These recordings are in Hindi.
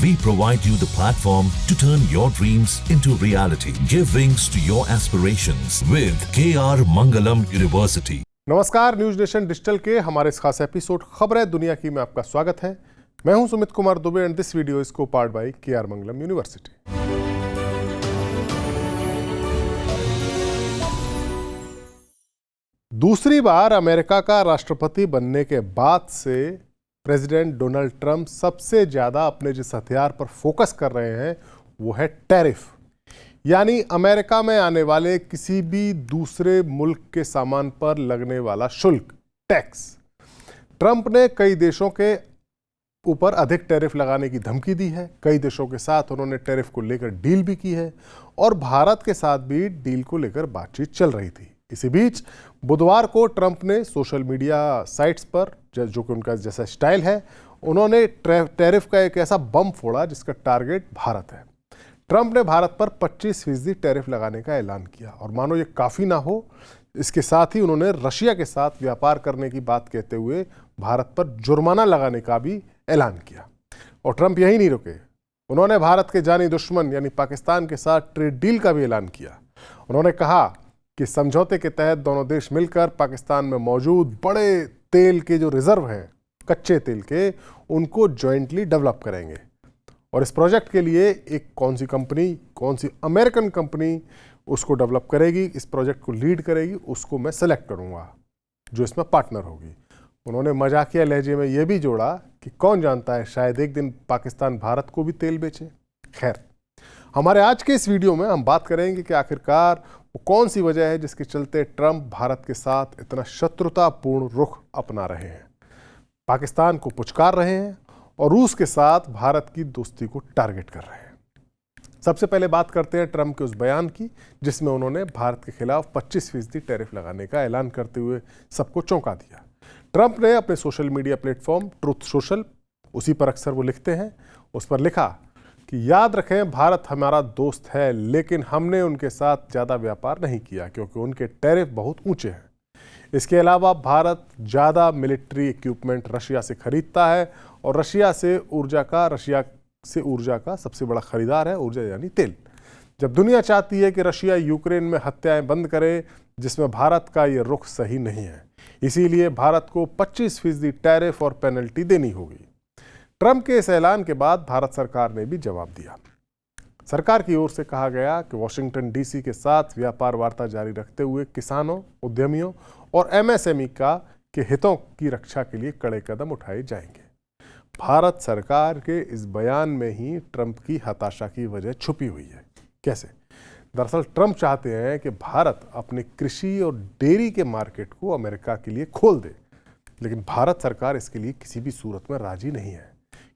We provide you the platform to turn your dreams into reality. Give wings to your aspirations with KR Mangalam University. नमस्कार, न्यूज नेशन डिजिटल के हमारे इस खास एपिसोड खबरें दुनिया की में आपका स्वागत है। मैं हूं Sumit Kumar Dubey and this video is co-powered by KR Mangalam university. दूसरी बार अमेरिका का राष्ट्रपति बनने के बाद से प्रेसिडेंट डोनाल्ड ट्रंप सबसे ज्यादा अपने जिस हथियार पर फोकस कर रहे हैं वो है टैरिफ, यानी अमेरिका में आने वाले किसी भी दूसरे मुल्क के सामान पर लगने वाला शुल्क, टैक्स। ट्रंप ने कई देशों के ऊपर अधिक टैरिफ लगाने की धमकी दी है। कई देशों के साथ उन्होंने टैरिफ को लेकर डील भी की है और भारत के साथ भी डील को लेकर बातचीत चल रही थी। इसी बीच बुधवार को ट्रंप ने सोशल मीडिया साइट्स पर, जो कि उनका जैसा स्टाइल है, उन्होंने टैरिफ का एक ऐसा बम फोड़ा जिसका टारगेट भारत है। ट्रंप ने भारत पर 25% टैरिफ लगाने का ऐलान किया और मानो ये काफ़ी ना हो, इसके साथ ही उन्होंने रशिया के साथ व्यापार करने की बात कहते हुए भारत पर जुर्माना लगाने का भी ऐलान किया। और ट्रंप यही नहीं रुके, उन्होंने भारत के जानी दुश्मन यानी पाकिस्तान के साथ ट्रेड डील का भी ऐलान किया। उन्होंने कहा कि समझौते के तहत दोनों देश मिलकर पाकिस्तान में मौजूद बड़े तेल के जो रिजर्व हैं, कच्चे तेल के, उनको जॉइंटली डेवलप करेंगे। और इस प्रोजेक्ट के लिए एक कौन सी अमेरिकन कंपनी उसको डेवलप करेगी, इस प्रोजेक्ट को लीड करेगी, उसको मैं सेलेक्ट करूंगा जो इसमें पार्टनर होगी। उन्होंने मजाकिया लहजे में यह भी जोड़ा कि कौन जानता है, शायद एक दिन पाकिस्तान भारत को भी तेल बेचे। खैर, हमारे आज के इस वीडियो में हम बात करेंगे कि आखिरकार वो कौन सी वजह है जिसके चलते ट्रंप भारत के साथ इतना शत्रुतापूर्ण रुख अपना रहे हैं, पाकिस्तान को पुचकार रहे हैं और रूस के साथ भारत की दोस्ती को टारगेट कर रहे हैं। सबसे पहले बात करते हैं ट्रंप के उस बयान की जिसमें उन्होंने भारत के खिलाफ 25% टैरिफ लगाने का ऐलान करते हुए सबको चौंका दिया। ट्रंप ने अपने social media platform truth social, उसी पर अक्सर वो लिखते हैं, उस पर लिखा कि याद रखें, भारत हमारा दोस्त है लेकिन हमने उनके साथ ज़्यादा व्यापार नहीं किया क्योंकि उनके टैरिफ बहुत ऊंचे हैं। इसके अलावा भारत ज़्यादा मिलिट्री इक्विपमेंट रशिया से खरीदता है और रशिया से ऊर्जा का सबसे बड़ा खरीदार है, ऊर्जा यानी तेल। जब दुनिया चाहती है कि रशिया यूक्रेन में हत्याएं बंद करे, जिसमें भारत का ये रुख सही नहीं है, इसीलिए भारत को 25% टैरिफ और पेनल्टी देनी होगी। ट्रंप के इस ऐलान के बाद भारत सरकार ने भी जवाब दिया। सरकार की ओर से कहा गया कि वॉशिंगटन डीसी के साथ व्यापार वार्ता जारी रखते हुए किसानों, उद्यमियों और MSME के हितों की रक्षा के लिए कड़े कदम उठाए जाएंगे। भारत सरकार के इस बयान में ही ट्रंप की हताशा की वजह छुपी हुई है। कैसे? दरअसल ट्रंप चाहते हैं कि भारत अपने कृषि और डेयरी के मार्केट को अमेरिका के लिए खोल दे, लेकिन भारत सरकार इसके लिए किसी भी सूरत में राजी नहीं है,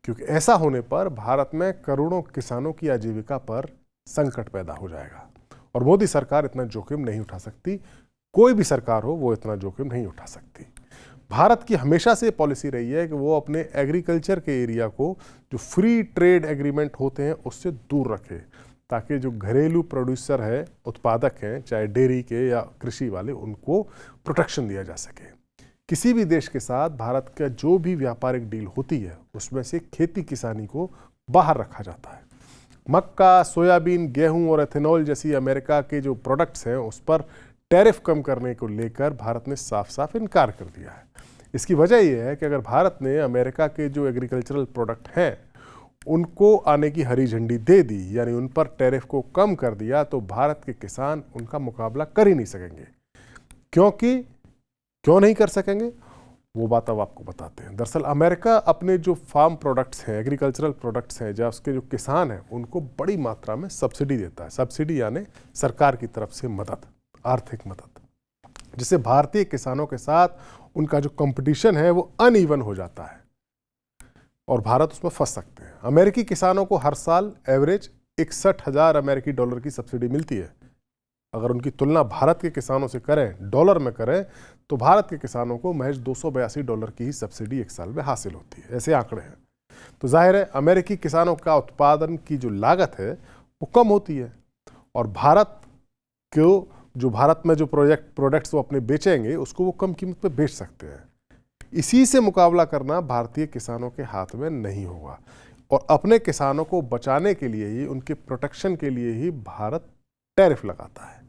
क्योंकि ऐसा होने पर भारत में करोड़ों किसानों की आजीविका पर संकट पैदा हो जाएगा और मोदी सरकार इतना जोखिम नहीं उठा सकती। कोई भी सरकार हो वो इतना जोखिम नहीं उठा सकती। भारत की हमेशा से पॉलिसी रही है कि वो अपने एग्रीकल्चर के एरिया को जो फ्री ट्रेड एग्रीमेंट होते हैं उससे दूर रखे, ताकि जो घरेलू प्रोड्यूसर है, उत्पादक हैं, चाहे डेयरी के या कृषि वाले, उनको प्रोटेक्शन दिया जा सके। किसी भी देश के साथ भारत का जो भी व्यापारिक डील होती है उसमें से खेती किसानी को बाहर रखा जाता है। मक्का, सोयाबीन, गेहूं और एथेनॉल जैसी अमेरिका के जो प्रोडक्ट्स हैं उस पर टैरिफ कम करने को लेकर भारत ने साफ साफ इनकार कर दिया है। इसकी वजह यह है कि अगर भारत ने अमेरिका के जो एग्रीकल्चरल प्रोडक्ट हैं उनको आने की हरी झंडी दे दी, यानी उन पर टैरिफ को कम कर दिया, तो भारत के किसान उनका मुकाबला कर ही नहीं सकेंगे। क्यों नहीं कर सकेंगे वो बात अब आपको बताते हैं। दरअसल अमेरिका अपने जो फार्म प्रोडक्ट्स हैं, एग्रीकल्चरल प्रोडक्ट्स हैं, जहाँ उसके जो किसान हैं उनको बड़ी मात्रा में सब्सिडी देता है। सब्सिडी यानी सरकार की तरफ से मदद, आर्थिक मदद, जिससे भारतीय किसानों के साथ उनका जो कंपटीशन है वो अनइवन हो जाता है और भारत उसमें फंस सकते हैं। अमेरिकी किसानों को हर साल एवरेज 61,000 अमेरिकी डॉलर की सब्सिडी मिलती है। अगर उनकी तुलना भारत के किसानों से करें, डॉलर में करें, तो भारत के किसानों को महज $282 की ही सब्सिडी एक साल में हासिल होती है। ऐसे आंकड़े हैं। तो जाहिर है अमेरिकी किसानों का उत्पादन की जो लागत है वो कम होती है और भारत में जो प्रोडक्ट्स वो अपने बेचेंगे उसको वो कम कीमत पे बेच सकते हैं। इसी से मुकाबला करना भारतीय किसानों के हाथ में नहीं होगा। और अपने किसानों को बचाने के लिए ही, उनके प्रोटेक्शन के लिए ही भारत टैरिफ लगाता है।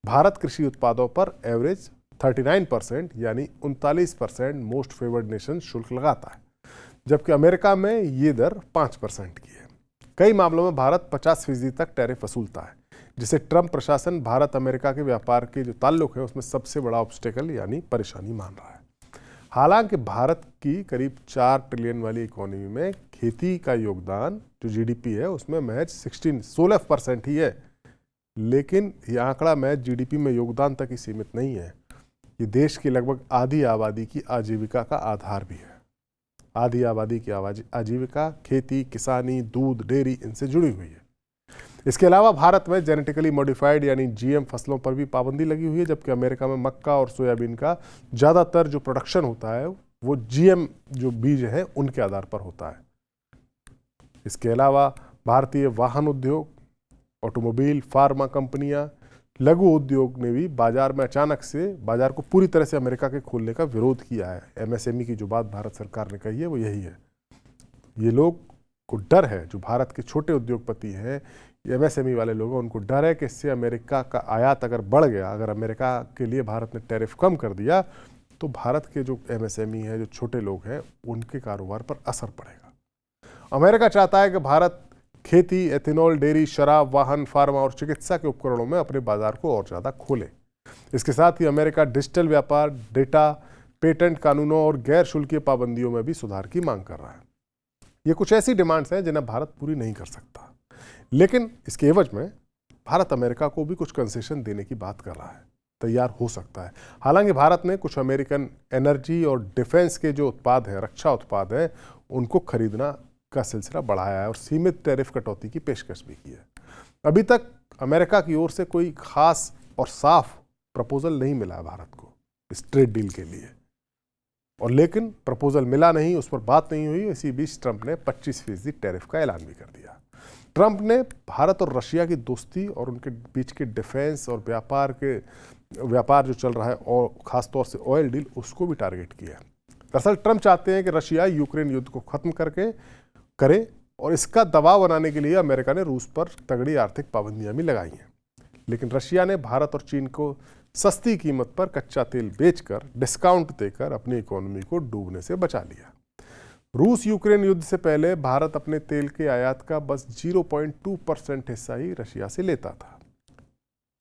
भारत कृषि उत्पादों पर एवरेज 39% यानी 39% मोस्ट फेवर्ड नेशन शुल्क लगाता है, जबकि अमेरिका में ये दर 5% की है। कई मामलों में भारत 50% तक टैरिफ वसूलता है, जिसे ट्रंप प्रशासन भारत अमेरिका के व्यापार के जो ताल्लुक है उसमें सबसे बड़ा ऑब्स्टेकल यानी परेशानी मान रहा है। हालांकि भारत की करीब 4 ट्रिलियन वाली इकोनॉमी में खेती का योगदान जो जीडीपी है उसमें महज 16% ही है, लेकिन यह आंकड़ा महज जीडीपी में योगदान तक ही सीमित नहीं है। ये देश की लगभग आधी आबादी की आजीविका का आधार भी है। आधी आबादी की आजीविका खेती, किसानी, दूध, डेयरी इनसे जुड़ी हुई है। इसके अलावा भारत में जेनेटिकली मॉडिफाइड यानी जीएम फसलों पर भी पाबंदी लगी हुई है, जबकि अमेरिका में मक्का और सोयाबीन का ज़्यादातर जो प्रोडक्शन होता है वो जीएम जो बीज है उनके आधार पर होता है। इसके अलावा भारतीय वाहन उद्योग, ऑटोमोबाइल, फार्मा कंपनियां, लघु उद्योग ने भी बाजार में अचानक से बाजार को पूरी तरह से अमेरिका के खोलने का विरोध किया है। एमएसएमई की जो बात भारत सरकार ने कही है वो यही है। ये लोग को डर है, जो भारत के छोटे उद्योगपति हैं, एमएसएमई वाले लोग हैं, उनको डर है कि इससे अमेरिका का आयात अगर बढ़ गया, अगर अमेरिका के लिए भारत ने टैरिफ कम कर दिया तो भारत के जो एमएसएमई है, जो छोटे लोग हैं, उनके कारोबार पर असर पड़ेगा। अमेरिका चाहता है कि भारत खेती, एथेनॉल, डेयरी, शराब, वाहन, फार्मा और चिकित्सा के उपकरणों में अपने बाजार को और ज़्यादा खोले। इसके साथ ही अमेरिका डिजिटल व्यापार, डेटा, पेटेंट कानूनों और गैर शुल्कीय पाबंदियों में भी सुधार की मांग कर रहा है। ये कुछ ऐसी डिमांड्स हैं जिन्हें भारत पूरी नहीं कर सकता, लेकिन इसके एवज में भारत अमेरिका को भी कुछ कंसेशन देने की बात कर रहा है, तैयार हो सकता है। हालांकि भारत ने कुछ अमेरिकन एनर्जी और डिफेंस के जो उत्पाद हैं, रक्षा उत्पाद हैं, उनको खरीदना का सिलसिला बढ़ाया है और सीमित टैरिफ कटौती की पेशकश भी की है। अभी तक अमेरिका की ओर से कोई खास और साफ प्रपोजल नहीं मिला है भारत को इस ट्रेड डील के लिए, और लेकिन प्रपोजल मिला नहीं, उस पर बात नहीं हुई। इसी बीच ट्रंप ने 25% टैरिफ का ऐलान भी कर दिया। ट्रंप ने भारत और रशिया की दोस्ती और उनके बीच के डिफेंस और व्यापार जो चल रहा है, और खासतौर से ऑयल डील, उसको भी टारगेट किया। दरअसल ट्रंप चाहते हैं कि रशिया यूक्रेन युद्ध को खत्म करे और इसका दबाव बनाने के लिए अमेरिका ने रूस पर तगड़ी आर्थिक पाबंदियां भी लगाई हैं। लेकिन रशिया ने भारत और चीन को सस्ती कीमत पर कच्चा तेल बेचकर, डिस्काउंट देकर अपनी इकोनॉमी को डूबने से बचा लिया। रूस यूक्रेन युद्ध से पहले भारत अपने तेल के आयात का बस 0.2% हिस्सा ही रशिया से लेता था,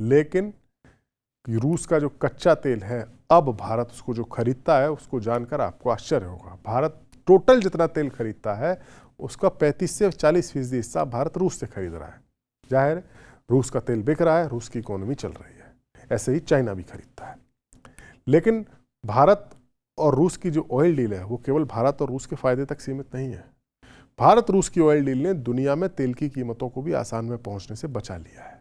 लेकिन रूस का जो कच्चा तेल है, अब भारत उसको जो खरीदता है, उसको जानकर आपको आश्चर्य होगा। भारत टोटल जितना तेल खरीदता है उसका 35 से 40% हिस्सा भारत रूस से खरीद रहा है। जाहिर, रूस का तेल बिक रहा है, रूस की इकोनॉमी चल रही है। ऐसे ही चाइना भी खरीदता है। लेकिन भारत और रूस की जो ऑयल डील है वो केवल भारत और रूस के फायदे तक सीमित नहीं है। भारत रूस की ऑयल डील ने दुनिया में तेल की कीमतों को भी आसान में पहुंचने से बचा लिया है।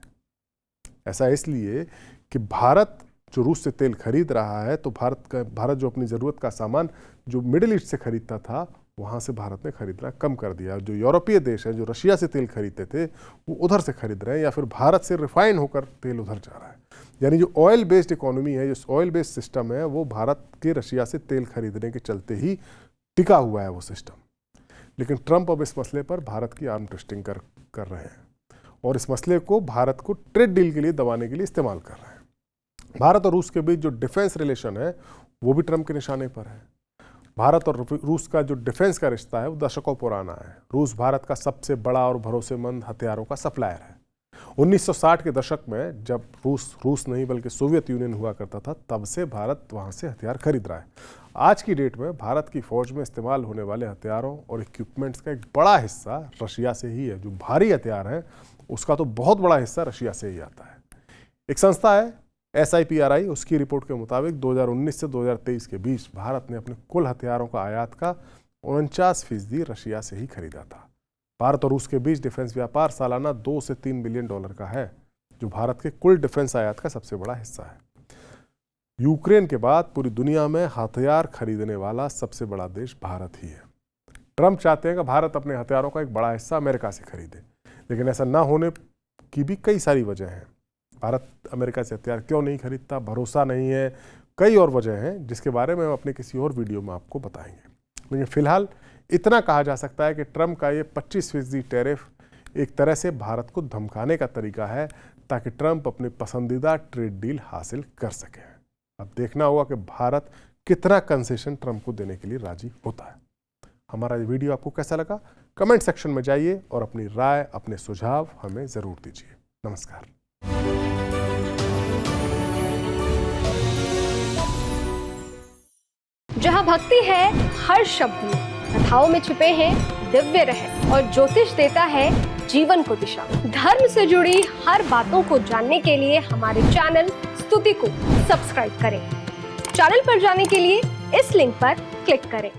ऐसा इसलिए कि भारत जो रूस से तेल खरीद रहा है, तो भारत जो अपनी ज़रूरत का सामान जो मिडिल ईस्ट से खरीदता था, वहाँ से भारत ने खरीदना कम कर दिया। जो यूरोपीय देश हैं, जो रशिया से तेल खरीदते थे, वो उधर से खरीद रहे हैं, या फिर भारत से रिफाइन होकर तेल उधर जा रहा है। यानी जो ऑयल बेस्ड इकोनॉमी है, जो ऑयल बेस्ड सिस्टम है, वो भारत के रशिया से तेल खरीदने के चलते ही टिका हुआ है वो सिस्टम। लेकिन ट्रंप अब इस मसले पर भारत की आर्म ट्विस्टिंग कर रहे हैं और इस मसले को भारत को ट्रेड डील के लिए दबाने के लिए इस्तेमाल कर रहे हैं। भारत और रूस के बीच जो डिफेंस रिलेशन है वो भी ट्रंप के निशाने पर है। भारत और रूस का जो डिफेंस का रिश्ता है वो दशकों पुराना है। रूस भारत का सबसे बड़ा और भरोसेमंद हथियारों का सप्लायर है। 1960 के दशक में जब रूस नहीं बल्कि सोवियत यूनियन हुआ करता था, तब से भारत वहाँ से हथियार खरीद रहा है। आज की डेट में भारत की फौज में इस्तेमाल होने वाले हथियारों और इक्विपमेंट्स का एक बड़ा हिस्सा रशिया से ही है। जो भारी हथियार है उसका तो बहुत बड़ा हिस्सा रशिया से ही आता है। एक संस्था है SIPRI, उसकी रिपोर्ट के मुताबिक 2019 से 2023 के बीच भारत ने अपने कुल हथियारों का आयात का 49% रशिया से ही खरीदा था। भारत और रूस के बीच डिफेंस व्यापार सालाना 2 से 3 बिलियन डॉलर का है, जो भारत के कुल डिफेंस आयात का सबसे बड़ा हिस्सा है। यूक्रेन के बाद पूरी दुनिया में हथियार खरीदने वाला सबसे बड़ा देश भारत ही है। ट्रंप चाहते हैं कि भारत अपने हथियारों का एक बड़ा हिस्सा अमेरिका से खरीदे, लेकिन ऐसा न होने की भी कई सारी वजह हैं। भारत अमेरिका से हथियार क्यों नहीं खरीदता? भरोसा नहीं है, कई और वजह हैं जिसके बारे में हम अपने किसी और वीडियो में आपको बताएंगे। लेकिन फिलहाल इतना कहा जा सकता है कि ट्रंप का ये 25% टैरिफ एक तरह से भारत को धमकाने का तरीका है ताकि ट्रंप अपनी पसंदीदा ट्रेड डील हासिल कर सके। अब देखना होगा कि भारत कितना कंसेशन ट्रंप को देने के लिए राजी होता है। हमारा ये वीडियो आपको कैसा लगा? कमेंट सेक्शन में जाइए और अपनी राय, अपने सुझाव हमें जरूर दीजिए। नमस्कार। जहाँ भक्ति है हर शब्द में, कथाओं में छुपे हैं दिव्य रहस्य और ज्योतिष देता है जीवन को दिशा। धर्म से जुड़ी हर बातों को जानने के लिए हमारे चैनल स्तुति को सब्सक्राइब करें। चैनल पर जाने के लिए इस लिंक पर क्लिक करें।